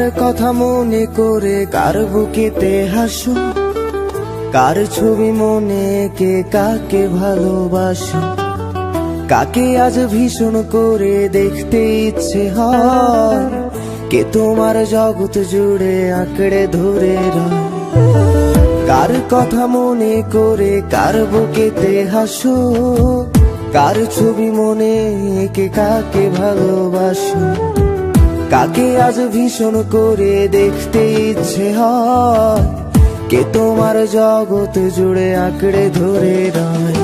কার কথা মনে করে কার বুকেতে হাসো, কার ছবি মনে কে কাকে ভালোবাসো, কাকে আজ ভীষণ করে দেখতে ইচ্ছে হয়, কে তোমার জগৎ জুড়ে আঁকড়ে ধরে রয়। কার কথা মনে করে কার বুকেতে হাসো, কার ছবি মনে কে কাকে ভালোবাসো, কাকে আজ ভীষণ করে দেখতে ইচ্ছে হয়, কে তোমার জগৎ জুড়ে আঁকড়ে ধরে রয়।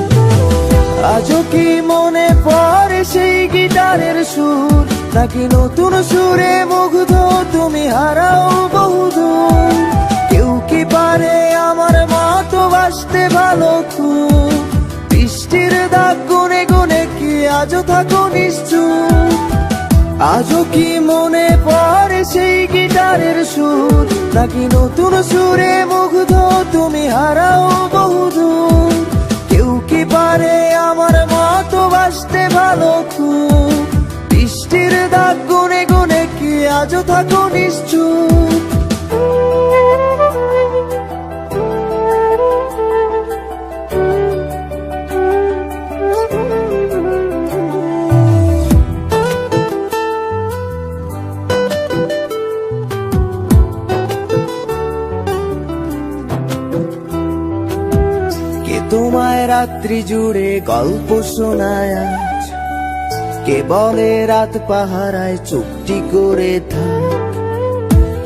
আজও কি মনে পড়ে সেই গিটারের সুর, নাকি নতুন সুরে মুগ্ধ তুমি হারাও বহুদূর? কেউ কি পারে আমার মতো বাসতে ভালো খুব, বৃষ্টির দাগ গুনে গুনে কি আজও থাকো নিশ্চুপ? আজও কি মনে পড়ে সেই গিটারের সুর, নাকি নতুন সুরে মুগ্ধ তুমি হারাও বহুদূর? কেউ কি পারে আমার মতো বাসতে ভালো খুব, বৃষ্টির দাগ গুনে গুনে কি আজও থাকো নিশ্চুপ? তোমায় রাত্রি জুড়ে গল্প শোনায় আজ, কে বলে রাত পাহারায় চুপটি করে থাক,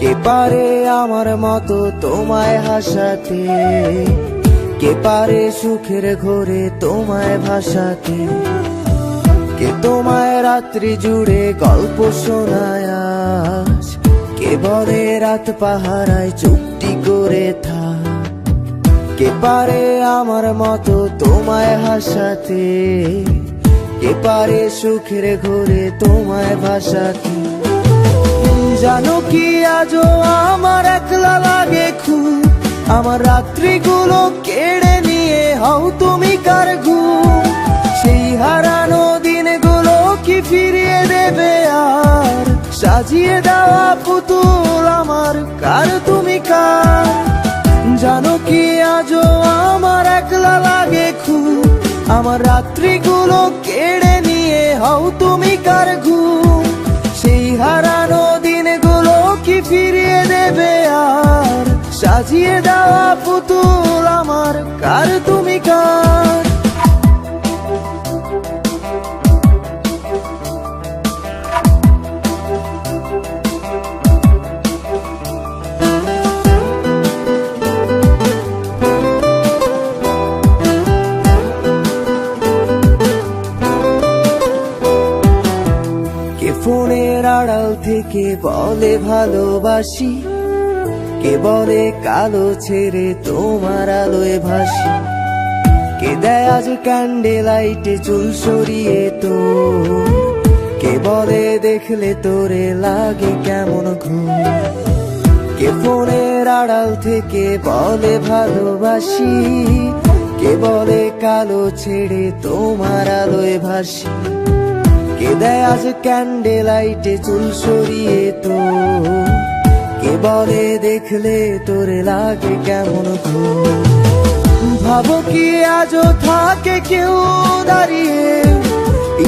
কে পারে আমার মতো তোমায় হাসাতে, কে পারে সুখের ঘোরে তোমায় ভাসাতে? কে তোমায় রাত্রি জুড়ে গল্প শোনায় আজ, কে বলে রাত পাহারায় চুপটি করে থাক, কে পারে আমার মতো তোমায় হাসাতে, কে পারে সুখের ঘোরে তোমায় ভাসাতে? জানো কি আজও আমার একলা লাগে খুব, আমার রাত্রিগুলো কেড়ে নিয়ে হও তুমি কার ঘুম? সেই হারানো দিনগুলো কি ফিরিয়ে দেবে আর, সাজিয়ে দেওয়া পুতুল আমার কার তুমি কার? জানো কি আজও আমার একলা লাগে খুব, আমার রাত্রিগুলো কেড়ে নিয়ে হও তুমি কার ঘুম? সেই হারানো দিনগুলো কি ফিরিয়ে দেবে আর, সাজিয়ে দেওয়া পুতুল আমার কার তুমি কার? ফোনের আড়াল থেকে বলে ভালোবাসি, কে বলে কালো ছেড়ে তোমার আলোয় ভাসি, কে দেয় আজ ক্যান্ডেল লাইটে চুল সরিয়ে তো, কে বলে দেখলে তোরে লাগে কেমন ঘুম? কে ফোনের আড়াল থেকে বলে ভালোবাসি, কে বলে কালো ছেড়ে তোমার আলোয় ভাসি, কে দেয় আজ ক্যান্ডেল লাইটে চুল সরিয়ে তো, কে বলে দেখলে তোরে লাগে কেমন ঘুম? ভাবো কি আজও থাকে কেউ দাঁড়িয়ে,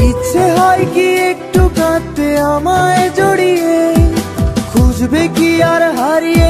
ইচ্ছে হয় কি একটু কাঁদতে আমায় জড়িয়ে, খুঁজবে কি আর হারিয়ে